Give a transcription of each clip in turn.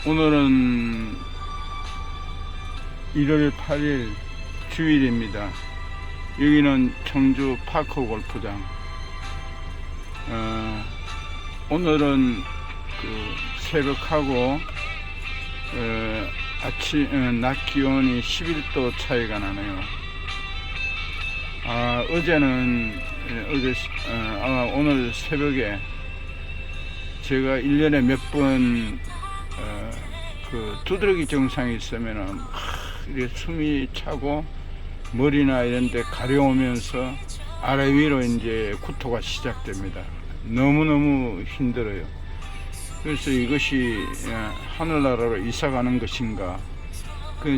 오늘은 1월 8일 주일입니다. 여기는 청주 파크 골프장. 오늘은 새벽하고 낮 기온이 11도 차이가 나네요. 오늘 새벽에 제가 1년에 몇 번 두드러기 증상이 있으면은 이렇게 숨이 차고 머리나 이런 데 가려우면서 아래 위로 이제 구토가 시작됩니다. 너무너무 힘들어요. 그래서 이것이 하늘나라로 이사 가는 것인가.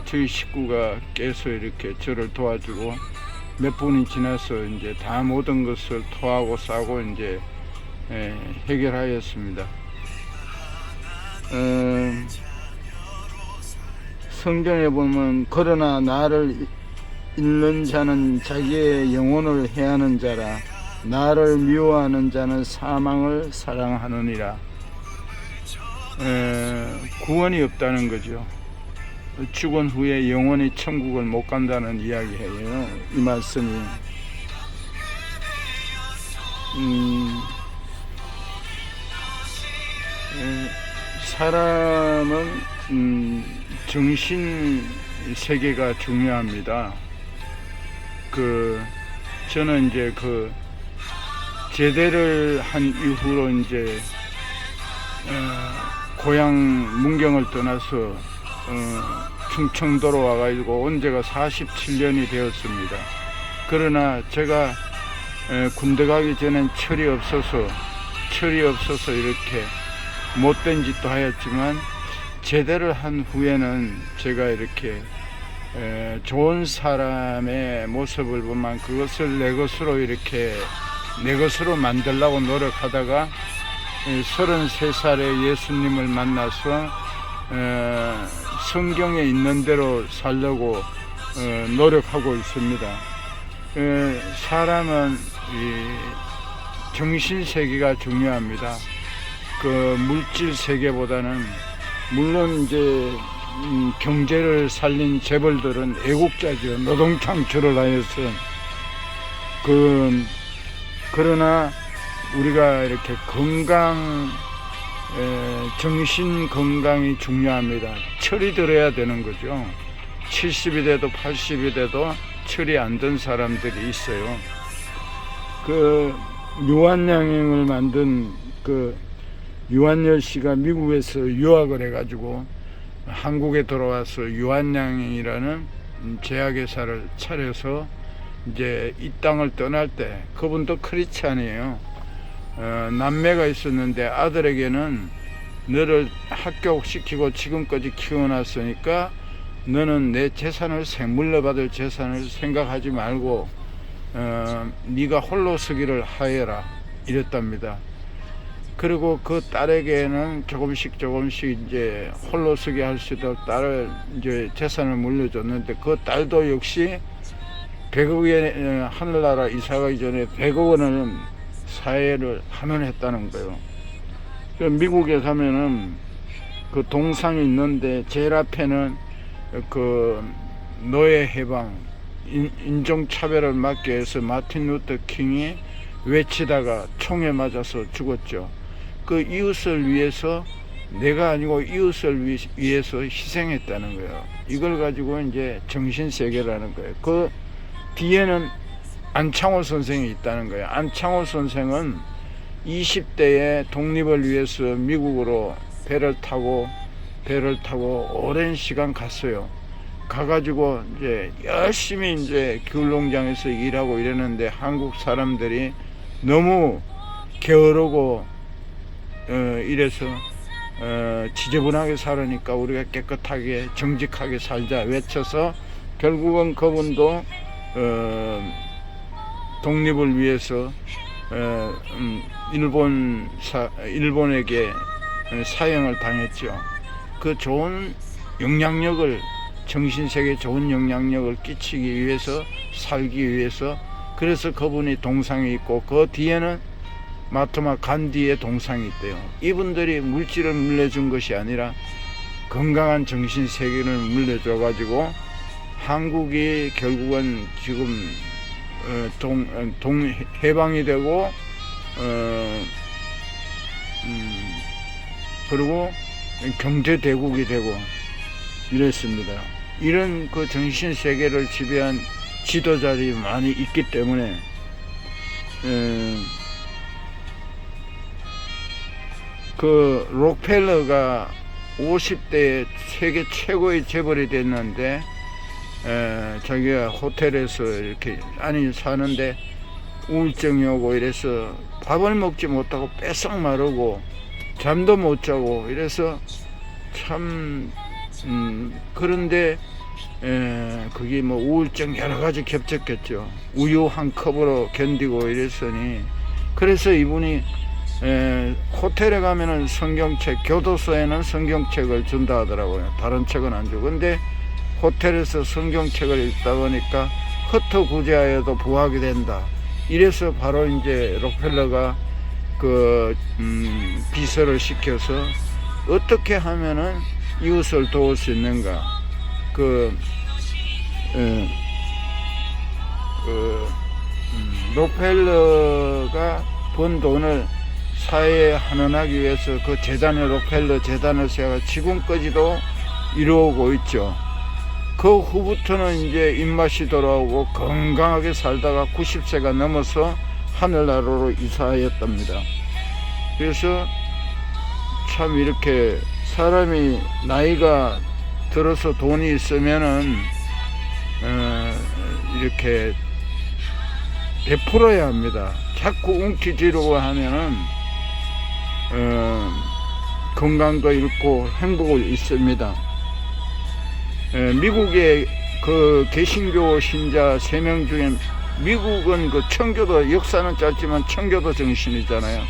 저희 식구가 깨서 이렇게 저를 도와주고 몇 분이 지나서 이제 다 모든 것을 토하고 싸고 이제 해결하였습니다. 성경에 보면 그러나 나를 잃는 자는 자기의 영혼을 해하는 자라, 나를 미워하는 자는 사망을 사랑하느니라. 구원이 없다는 거죠. 죽은 후에 영원히 천국을 못 간다는 이야기예요, 이 말씀이. 사람은 정신 세계가 중요합니다. 저는 이제 제대를 한 이후로 이제 고향 문경을 떠나서 충청도로 와가지고 온 지가 47년이 되었습니다. 그러나 제가 군대 가기 전엔 철이 없어서 이렇게 못된 짓도 하였지만, 제대를 한 후에는 제가 이렇게 좋은 사람의 모습을 보면 그것을 내 것으로 만들려고 노력하다가 33살에 예수님을 만나서 성경에 있는 대로 살려고 노력하고 있습니다. 사람은 정신세계가 중요합니다. 물질 세계보다는, 물론 이제 경제를 살린 재벌들은 애국자죠. 노동창출을 하여서. 그러나 우리가 이렇게 정신 건강이 중요합니다. 철이 들어야 되는 거죠. 70이 돼도 80이 돼도 철이 안 든 사람들이 있어요. 유한양행을 만든 유한열 씨가 미국에서 유학을 해가지고 한국에 돌아와서 유한양행이라는 제약회사를 차려서 이제 이 땅을 떠날 때, 그분도 크리스찬이에요. 남매가 있었는데 아들에게는 너를 합격시키고 지금까지 키워놨으니까 너는 내 재산을 물려받을 재산을 생각하지 말고 네가 홀로 서기를 하여라, 이랬답니다. 그리고 그 딸에게는 조금씩 이제 홀로 서게 할 수 있도록 딸을 이제 재산을 물려줬는데, 그 딸도 역시 100억에 하늘나라 이사가기 전에 100억 원을 사회를 환원했다는 거예요. 미국에 가면은 동상이 있는데 제일 앞에는 노예 해방, 인종차별을 막기 위해서 마틴 루터 킹이 외치다가 총에 맞아서 죽었죠. 이웃을 위해서, 내가 아니고 이웃을 위해서 희생했다는 거예요. 이걸 가지고 이제 정신세계라는 거예요. 뒤에는 안창호 선생이 있다는 거예요. 안창호 선생은 20대에 독립을 위해서 미국으로 배를 타고 오랜 시간 갔어요. 가가지고 이제 열심히 이제 귤농장에서 일하고 이랬는데, 한국 사람들이 너무 게으르고 이래서 지저분하게 살으니까 우리가 깨끗하게 정직하게 살자 외쳐서, 결국은 그분도 독립을 위해서 일본에게 사형을 당했죠. 좋은 영향력을, 정신세계에 좋은 영향력을 끼치기 위해서, 살기 위해서. 그래서 그분이 동상이 있고, 그 뒤에는 마트마 간디의 동상이 있대요. 이분들이 물질을 물려준 것이 아니라 건강한 정신 세계를 물려줘 가지고 한국이 결국은 지금 해방이 되고 그리고 경제 대국이 되고 이랬습니다. 이런 그 정신 세계를 지배한 지도자들이 많이 있기 때문에 그 록펠러가 50대에 세계 최고의 재벌이 됐는데 자기가 호텔에서 이렇게 아니 사는데 우울증이 오고 이래서 밥을 먹지 못하고 뺏썩 마르고 잠도 못 자고 이래서 참 그런데 그게 뭐 우울증 여러 가지 겹쳤겠죠. 우유 한 컵으로 견디고 이랬으니 그래서 이분이 호텔에 가면은 성경책, 교도소에는 성경책을 준다 하더라고요. 다른 책은 안 주고. 근데 호텔에서 성경책을 읽다 보니까 흩어구제하여도 부하게 된다. 이래서 바로 이제 록펠러가 그 비서를 시켜서 어떻게 하면은 이웃을 도울 수 있는가. 록펠러가 번 돈을 사회에 환원하기 위해서 그 재단을 록펠러 재단을 세워 지금까지도 이루어오고 있죠. 그 후부터는 이제 입맛이 돌아오고 건강하게 살다가 90세가 넘어서 하늘나라로 이사하였답니다. 그래서 참 이렇게 사람이 나이가 들어서 돈이 있으면은 이렇게 베풀어야 합니다. 자꾸 웅키지르고 하면은 건강도 잃고 행복을 잃습니다. 미국의 그 개신교 신자 3명 중에 미국은 그 청교도 역사는 짧지만 청교도 정신이잖아요.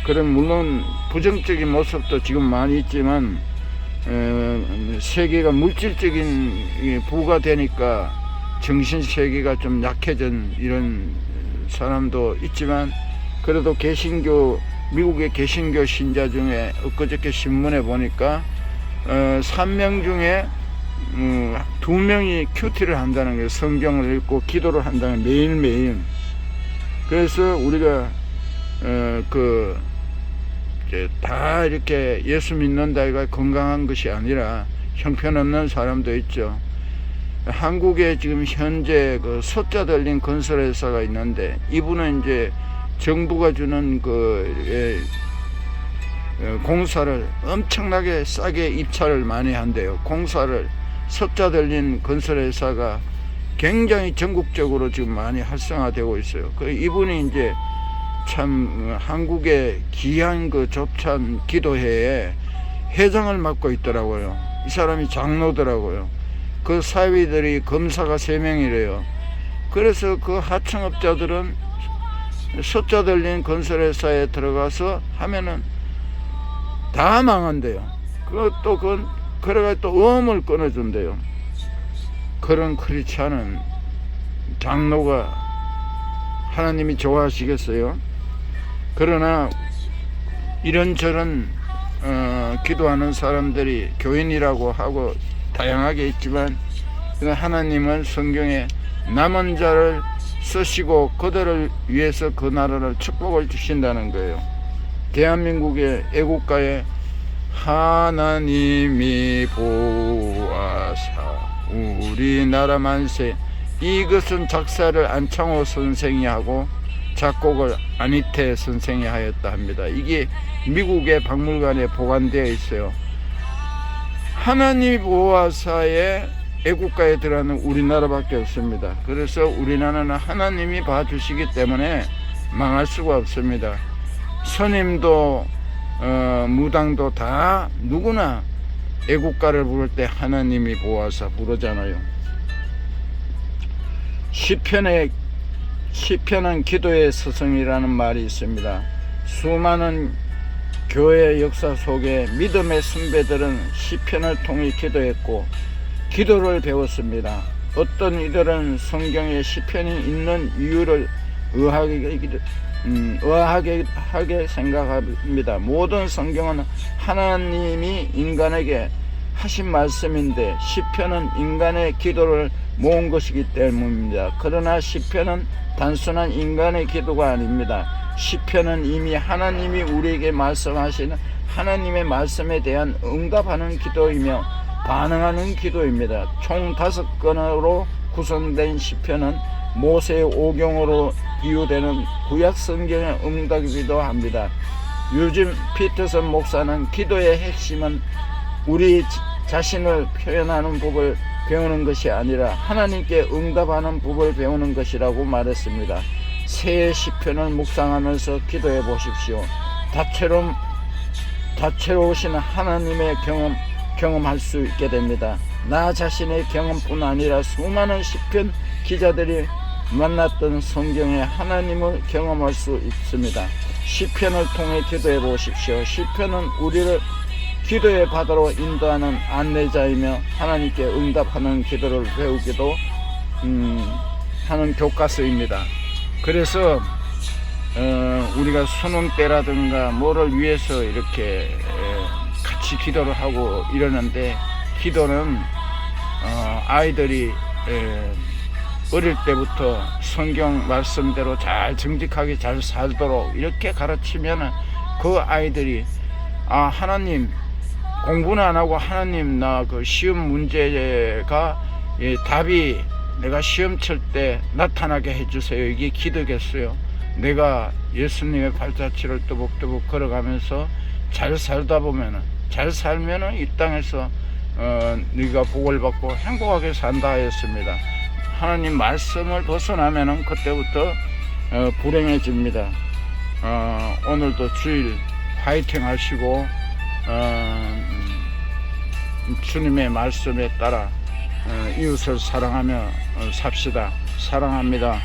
그럼 물론 부정적인 모습도 지금 많이 있지만 세계가 물질적인 부가 되니까 정신 세계가 좀 약해진 이런 사람도 있지만 그래도 개신교 미국의 개신교 신자 중에 엊그저께 신문에 보니까 3명 중에 2명이 큐티를 한다는 거예요. 성경을 읽고 기도를 한다는 매일매일. 그래서 우리가 다 이렇게 예수 믿는다가 건강한 것이 아니라 형편없는 사람도 있죠. 한국에 지금 현재 그 숫자 들린 건설회사가 있는데 이분은 이제 정부가 주는 공사를 엄청나게 싸게 입찰을 많이 한대요. 공사를 숫자 들린 건설회사가 굉장히 전국적으로 지금 많이 활성화되고 있어요. 이분이 이제 참 한국의 귀한 그 조찬 기도회에 회장을 맡고 있더라고요. 이 사람이 장로더라고요. 그 사위들이 검사가 3명이래요. 그래서 그 하청업자들은 숫자 들린 건설회사에 들어가서 하면은 다 망한대요. 그래가 또 어음을 끊어준대요. 그런 크리스찬은 장로가 하나님이 좋아하시겠어요? 그러나 이런저런 기도하는 사람들이 교인이라고 하고 다양하게 있지만 하나님은 성경에 남은 자를 쓰시고 그들을 위해서 그 나라를 축복을 주신다는 거예요. 대한민국의 애국가에 하나님이 보아사 우리나라 만세, 이것은 작사를 안창호 선생이 하고 작곡을 안희태 선생이 하였다 합니다. 이게 미국의 박물관에 보관되어 있어요. 하나님이 보아사의 애국가에 들어가는 우리나라밖에 없습니다. 그래서 우리나라는 하나님이 봐주시기 때문에 망할 수가 없습니다. 스님도 무당도 다 누구나 애국가를 부를 때 하나님이 보아사 부르잖아요. 시편은 기도의 스승이라는 말이 있습니다. 수많은 교회 역사 속에 믿음의 선배들은 시편을 통해 기도했고 기도를 배웠습니다. 어떤 이들은 성경에 시편이 있는 이유를 의학이기도 의아하게 생각합니다. 모든 성경은 하나님이 인간에게 하신 말씀인데 시편은 인간의 기도를 모은 것이기 때문입니다. 그러나 시편은 단순한 인간의 기도가 아닙니다. 시편은 이미 하나님이 우리에게 말씀하시는 하나님의 말씀에 대한 응답하는 기도이며 반응하는 기도입니다. 총 5건으로 구성된 시편은 모세의 오경으로 비유되는 구약 성경의 응답이기도 합니다. 유진 피터슨 목사는 기도의 핵심은 우리 자신을 표현하는 법을 배우는 것이 아니라 하나님께 응답하는 법을 배우는 것이라고 말했습니다. 새해 시편을 묵상하면서 기도해 보십시오. 다채로우신 하나님의 경험할 수 있게 됩니다. 나 자신의 경험뿐 아니라 수많은 시편 기자들이 만났던 성경의 하나님을 경험할 수 있습니다. 시편을 통해 기도해 보십시오. 시편은 우리를 기도의 바다로 인도하는 안내자이며 하나님께 응답하는 기도를 배우기도 하는 교과서입니다. 그래서 우리가 수능 때라든가 뭐를 위해서 이렇게 같이 기도를 하고 이러는데, 기도는 아이들이 어릴 때부터 성경 말씀대로 잘 정직하게 잘 살도록 이렇게 가르치면 그 아이들이 하나님, 공부는 안 하고 하나님 나 그 시험 문제가 답이 내가 시험 칠 때 나타나게 해주세요. 이게 기도겠어요. 내가 예수님의 발자취를 또복또복 걸어가면서 잘 살면은 이 땅에서 네가 복을 받고 행복하게 산다 했습니다. 하나님 말씀을 벗어나면은 그때부터 불행해집니다. 오늘도 주일 화이팅 하시고 주님의 말씀에 따라 이웃을 사랑하며 삽시다. 사랑합니다.